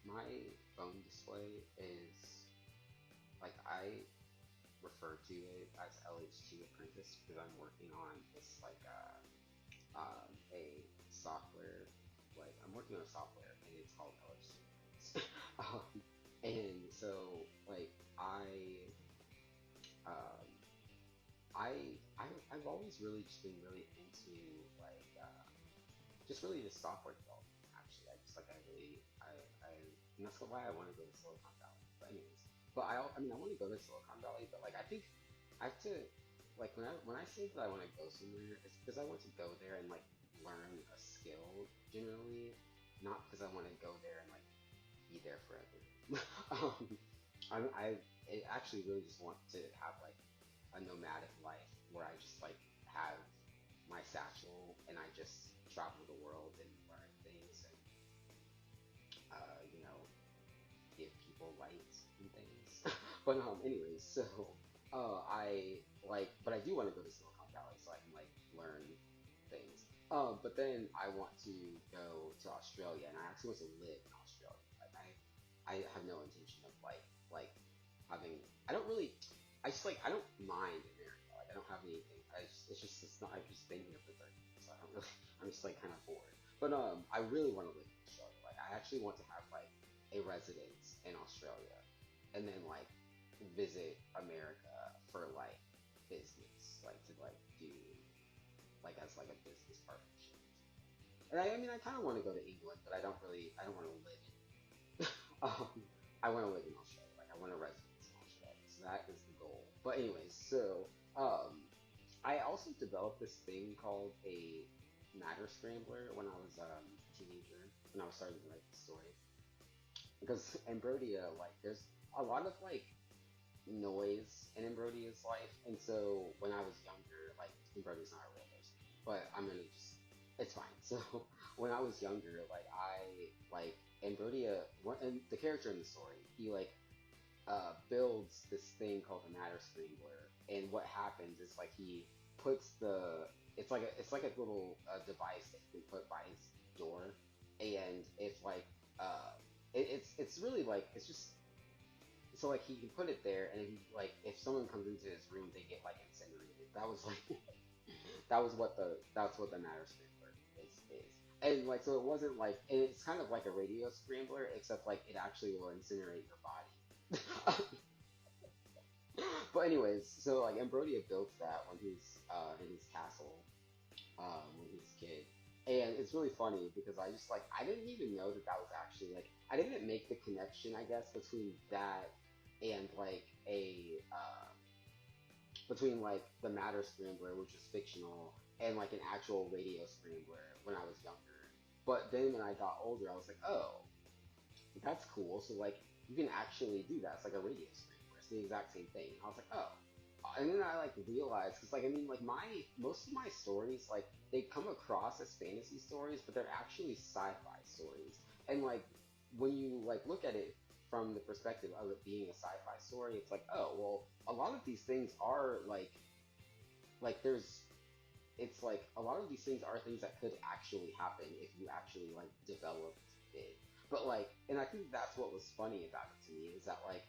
my phone display is like I refer to it as LH2 Apprentice because I'm working on this like a software I'm working on a software and it's called LH2. And so like um I've always really just been really into just really the software development. Actually, I just like I really I and that's why I want to go to Silicon Valley. But anyways, but I mean I want to go to Silicon Valley, but like I think I have to like when I say that I want to go somewhere, it's because I want to go there and like learn a skill generally, not because I want to go there and like be there forever. um, I actually really just want to have like a nomadic life where I just like have my satchel and I just travel the world and learn things and give people lights and things. But anyways, so but I do want to go to Silicon Valley so I can like learn things. But then I want to go to Australia and I actually want to live in Australia. Like I have no intention of like having. I don't really. I just like I don't mind America. Like I don't have anything. It's not. I've just been here for 30 years, so I don't really. I'm just like kind of bored. But I really want to live in Australia. Like I actually want to have like a residence in Australia, and then like visit America for like business, like to like do like as like a business partnership. And I mean I kind of want to go to England, but I don't really. I don't want to live in. um, I want to live in Australia. Like I want a residence in Australia. So that is the goal. But anyways, so I also developed this thing called a matter scrambler when I was a teenager, when I was starting to write the story. Because Ambrodia, like, there's a lot of like noise in Ambrodia's life, and so when I was younger, like Ambrodia's not a real person, but I'm gonna just it's fine. So when I was younger, like I like Ambrodia, and the character in the story, he like builds this thing called the matter scrambler, and what happens is like he puts the it's like a little device that you can put by his door, and it's like uh, it's really like it's just so like he can put it there, and he, like if someone comes into his room, they get like incinerated. That was like that's what the matter scrambler is. And like so it wasn't like and it's kind of like a radio scrambler, except like it actually will incinerate your body. But anyways, so like Ambrodia built that when he's in his castle when he was a kid. And it's really funny because I just like I didn't even know that that was actually like I didn't make the connection I guess between that and like a between like the matter scrambler which is fictional and like an actual radio scrambler when I was younger. But then when I got older, I was like, oh, that's cool. So like you can actually do that. It's like a radio scrambler. It's the exact same thing. And I was like, oh. And then I like realized because like I mean like my most of my stories like they come across as fantasy stories, but they're actually sci-fi stories. And like when you like look at it from the perspective of it being a sci-fi story, it's like oh well, a lot of these things are like there's it's like a lot of these things are things that could actually happen if you actually like developed it. But like, and I think that's what was funny about it to me is that like,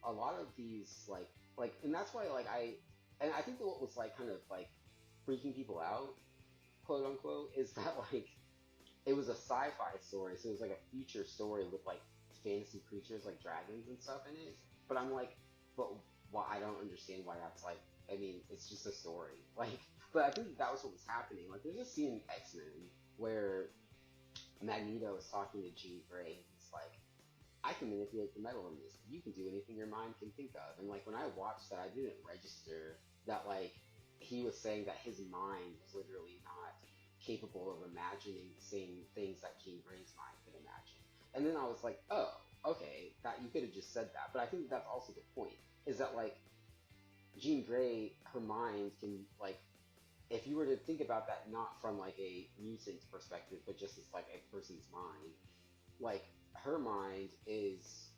a lot of these and that's why and I think that what was like kind of like freaking people out, quote unquote, is that like it was a sci-fi story, so it was like a future story with like fantasy creatures like dragons and stuff in it. But I'm like, but why? I don't understand why that's like. I mean, it's just a story. Like, but I think that was what was happening. Like, there's a scene in X Men where Magneto is talking to Jean Grey, and he's like, "I can manipulate the metal in this. You can do anything your mind can think of." And like when I watched that, I didn't register that like he was saying that his mind was literally not capable of imagining the same things that Jean Grey's mind could imagine. And then I was like, oh, okay, that you could have just said that. But I think that's also the point. Is that like Jean Grey, her mind can like if you were to think about that not from like a mutant perspective, but just as like a person's mind, like her mind is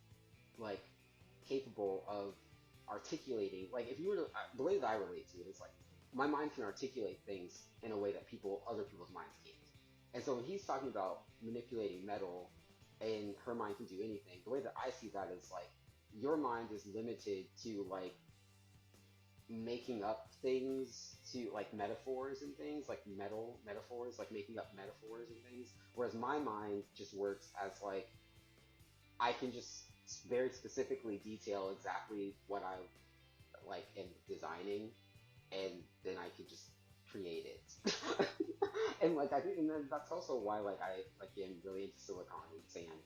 like capable of articulating like if you were to the way that I relate to it is like my mind can articulate things in a way that other people's minds can't. And so when he's talking about manipulating metal and her mind can do anything. The way that I see that is like your mind is limited to like making up things, to like metaphors and things, like metal metaphors, like making up metaphors and things. Whereas my mind just works as like I can just very specifically detail exactly what I like am designing, and then I can just create it. And like I think, and then that's also why like I like am really into silicon and sand,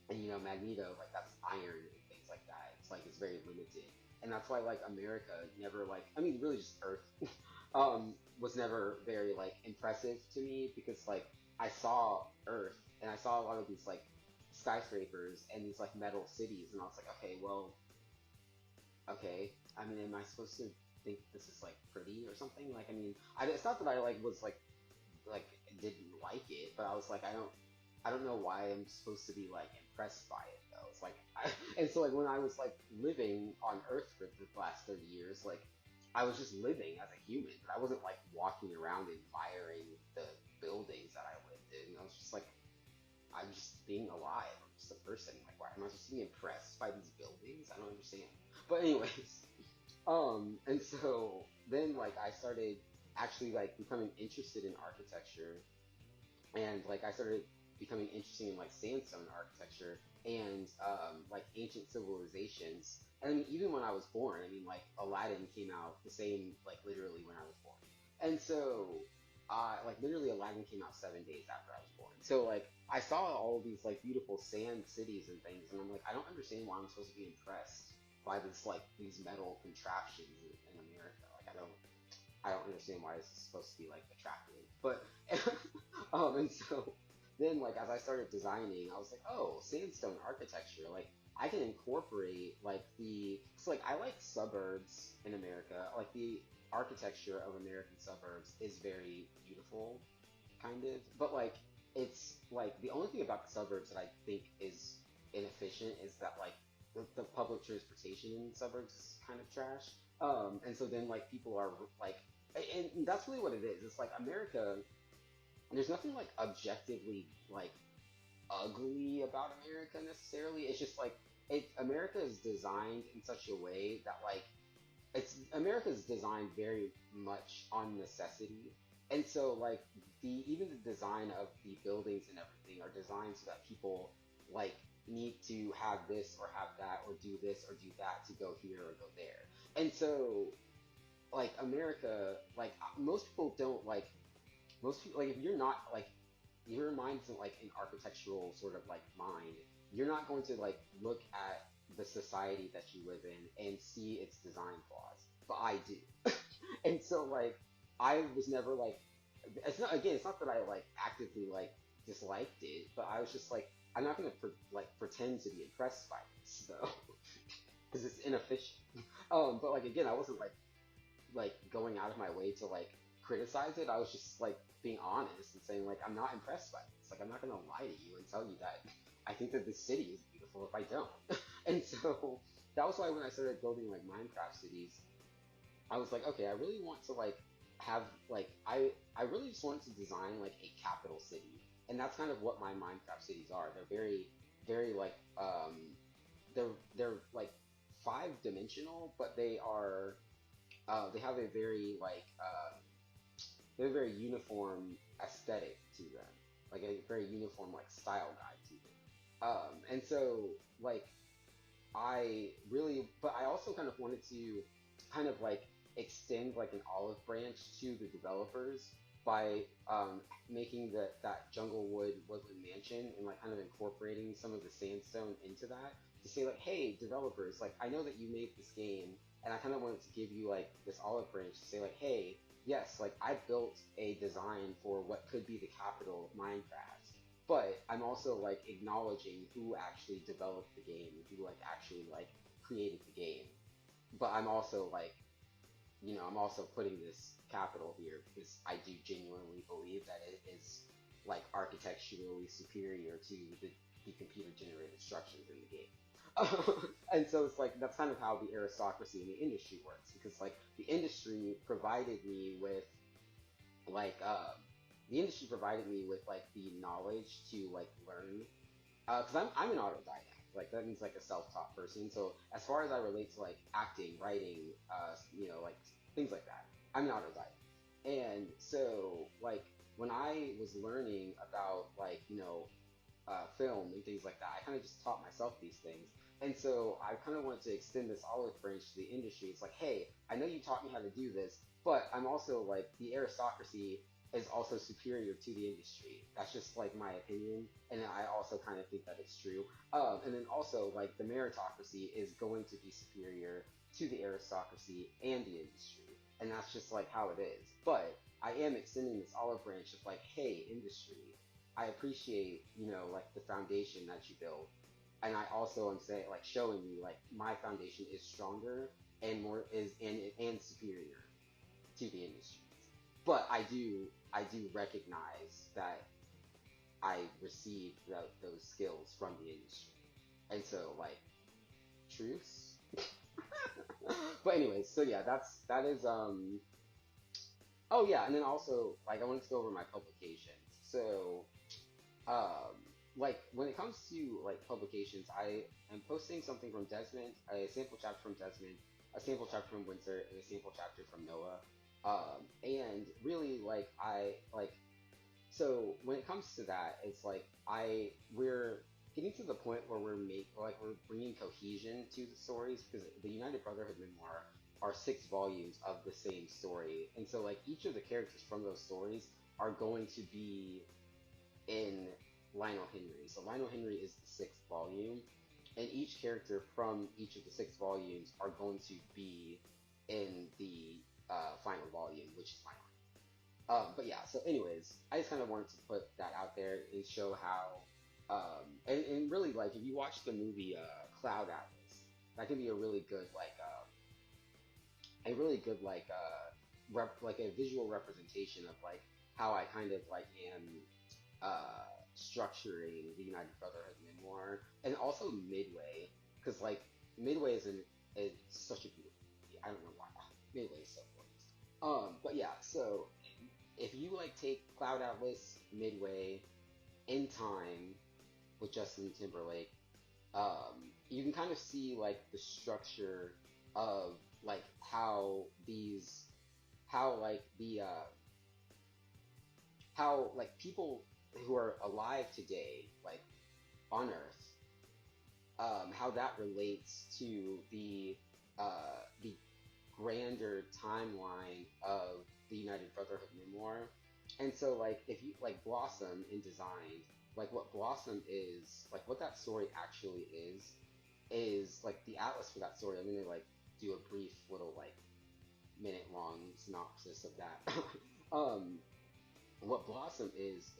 and Magneto, like that's iron and things like that. It's like it's very limited, and that's why like America never like, I mean really just Earth, was never very like impressive to me, because like I saw Earth and I saw a lot of these like skyscrapers and these like metal cities, and I was like, okay, well, okay. I mean, am I supposed to think this is like pretty or something? Like, I mean, it's not that I like was like didn't like it, but I was like, I don't know why I'm supposed to be like impressed by it though. It's like, and so like when I was like living on Earth for the last 30 years, like I was just living as a human, but I wasn't like walking around admiring the buildings that I lived in. I was just like, I'm just being alive. I'm just a person. Like, why am I supposed to be impressed by these buildings? I don't understand. But anyways, and so then like I started actually like becoming interested in architecture, and like I started becoming interested in like sandstone architecture and like ancient civilizations. And I mean, even when I was born, I mean, like Aladdin came out the same, like literally when I was born, and so like literally Aladdin came out 7 days after I was born. So like I saw all of these like beautiful sand cities and things, and I'm like, I don't understand why I'm supposed to be impressed by this like these metal contraptions in America. Like I don't understand why this is supposed to be like attractive. But and so then like as I started designing, I was like, oh, sandstone architecture. Like I can incorporate like so like I like suburbs in America. Like the architecture of American suburbs is very beautiful, kind of. But like it's like the only thing about the suburbs that I think is inefficient is that like the public transportation in suburbs is kind of trash. And so then like people are like, and that's really what it is. It's like America. There's nothing like objectively like ugly about America necessarily. It's just like America is designed in such a way that like it's America is designed very much on necessity. And so like even the design of the buildings and everything are designed so that people like need to have this or have that or do this or do that to go here or go there. And so like America, like most people don't like, most people like if you're not like your mind's in like an architectural sort of like mind, you're not going to like look at the society that you live in and see its design flaws. But I do. And so like I was never like, it's not, again, it's not that I like actively like disliked it, but I was just like, I'm not gonna like pretend to be impressed by this though, because it's inefficient. But like again, I wasn't like going out of my way to like criticize it. I was just like being honest and saying like I'm not impressed by this. Like I'm not gonna lie to you and tell you that I think that this city is beautiful if I don't. And so that was why when I started building like Minecraft cities, I was like, okay, I really want to like have like I really just wanted to design like a capital city, and that's kind of what my Minecraft cities are. They're very like they're like 5 dimensional, but they have a very like they have a very uniform aesthetic to them, like a very uniform like style guide to them. And so like but I also kind of wanted to kind of like extend like an olive branch to the developers by making that Junglewood Woodland Mansion and like kind of incorporating some of the sandstone into that, to say like, hey, developers, like I know that you made this game, and I kind of wanted to give you like this olive branch to say like, hey, yes, like I built a design for what could be the capital of Minecraft, but I'm also like acknowledging who actually developed the game, who like actually like created the game. But I'm also like, I'm also putting this capital here because I do genuinely believe that it is like architecturally superior to the computer generated structures in the game. And so it's like that's kind of how the aristocracy in the industry works, because like like the industry provided me with like the knowledge to like learn Because I'm an autodidact. Like that means like a self-taught person. So as far as I relate to like acting, writing, like things like that, I'm an autodidact. And so like when I was learning about like film and things like that, I kind of just taught myself these things. And so I kind of wanted to extend this olive branch to the industry. It's like, hey, I know you taught me how to do this, but I'm also like the aristocracy is also superior to the industry. That's just like my opinion, and I also kind of think that it's true. And then also like the meritocracy is going to be superior to the aristocracy and the industry, and that's just like how it is. But I am extending this olive branch of like, hey, industry, I appreciate like the foundation that you built, and I also am saying like showing you like my foundation is stronger and more is and superior to the industries. But I do recognize that I received those skills from the industry, and so like truths. But anyways, so yeah, that is. Oh yeah, and then also like I wanted to go over my publications. So um, like when it comes to like publications, I am posting something from Desmond, a sample chapter from Desmond, a sample chapter from Windsor, and a sample chapter from Noah. And really like I like so when it comes to that, it's like we're getting to the point where we're bringing cohesion to the stories because the United Brotherhood Memoir are 6 volumes of the same story, and so like each of the characters from those stories are going to be in Lionel Henry. So Lionel Henry is the 6th volume, and each character from each of the 6 volumes are going to be in the final volume, which is Lionel. But yeah, so anyways, I just kind of wanted to put that out there and show how, and really like if you watch the movie Cloud Atlas, that can be a really good like a visual representation of like how I kind of like am uh, structuring the United Brotherhood memoir, and also Midway, because like Midway is such a beautiful movie. I don't know why Midway is so gorgeous. But yeah, so if you like take Cloud Atlas, Midway, In Time with Justin Timberlake, you can kind of see like the structure of like how like the how like people who are alive today, like on Earth, how that relates to the grander timeline of the United Brotherhood memoir. And so like if you like Blossom in design, like what Blossom is, like what that story actually is like the atlas for that story. I'm gonna like do a brief little like minute long synopsis of that. um, what Blossom is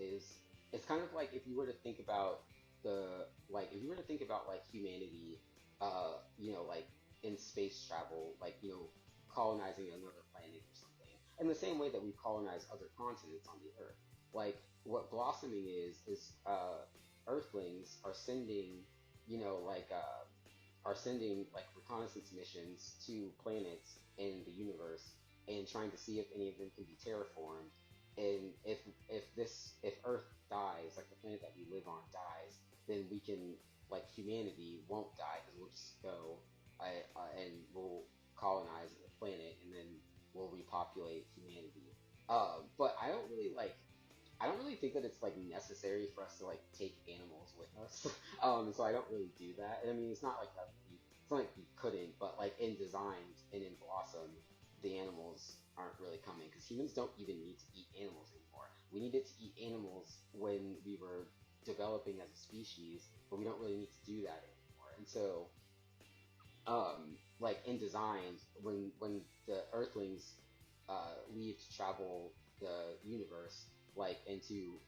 it's kind of like if you were to think about if you were to think about like humanity, like in space travel, like colonizing another planet or something, in the same way that we colonize other continents on the Earth. Like what blossoming is Earthlings are sending, you know, like are sending like reconnaissance missions to planets in the universe and trying to see if any of them can be terraformed. And if Earth dies, like the planet that we live on dies, then we can like humanity won't die because we'll just go and we'll colonize the planet and then we'll repopulate humanity. But I don't really think that it's like necessary for us to like take animals with us. So I don't really do that. And I mean, it's not like you couldn't, but like in Designs and in Blossom, the animals aren't really coming because humans don't even need to eat animals anymore. We needed to eat animals when we were developing as a species, but we don't really need to do that anymore. And so, like in Designs, when the Earthlings leave to travel the universe, like into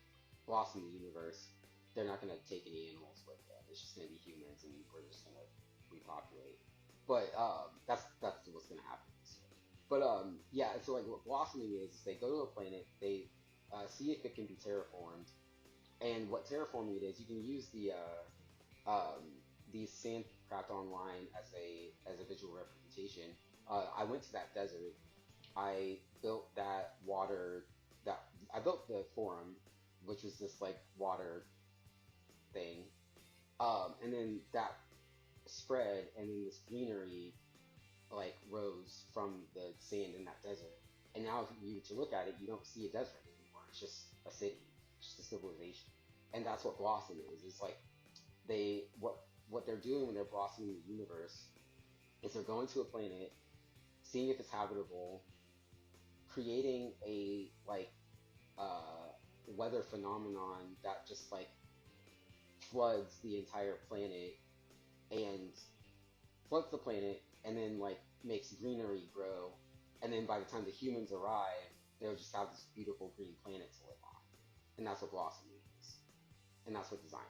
blossom the universe, they're not gonna take any animals with them. It's just gonna be humans, and we're just gonna repopulate. But that's what's gonna happen. But yeah. So like what blossoming is they go to a planet, they see if it can be terraformed, and what terraforming it is, you can use the Sandcraft Online as a visual representation. I went to that desert. I built that water that I built the forum, which was this like water thing, And then that spread, and then this greenery like rose from the sand in that desert. And now, if you to look at it, you don't see a desert anymore. It's just a city, just a civilization. And that's what Blossom is. It's like what they're doing when they're blossoming the universe is they're going to a planet, seeing if it's habitable, creating a like weather phenomenon that just like floods the entire planet and floods the planet, and then like makes greenery grow, and then by the time the humans arrive, they'll just have this beautiful green planet to live on, and that's what Blossom means, and that's what design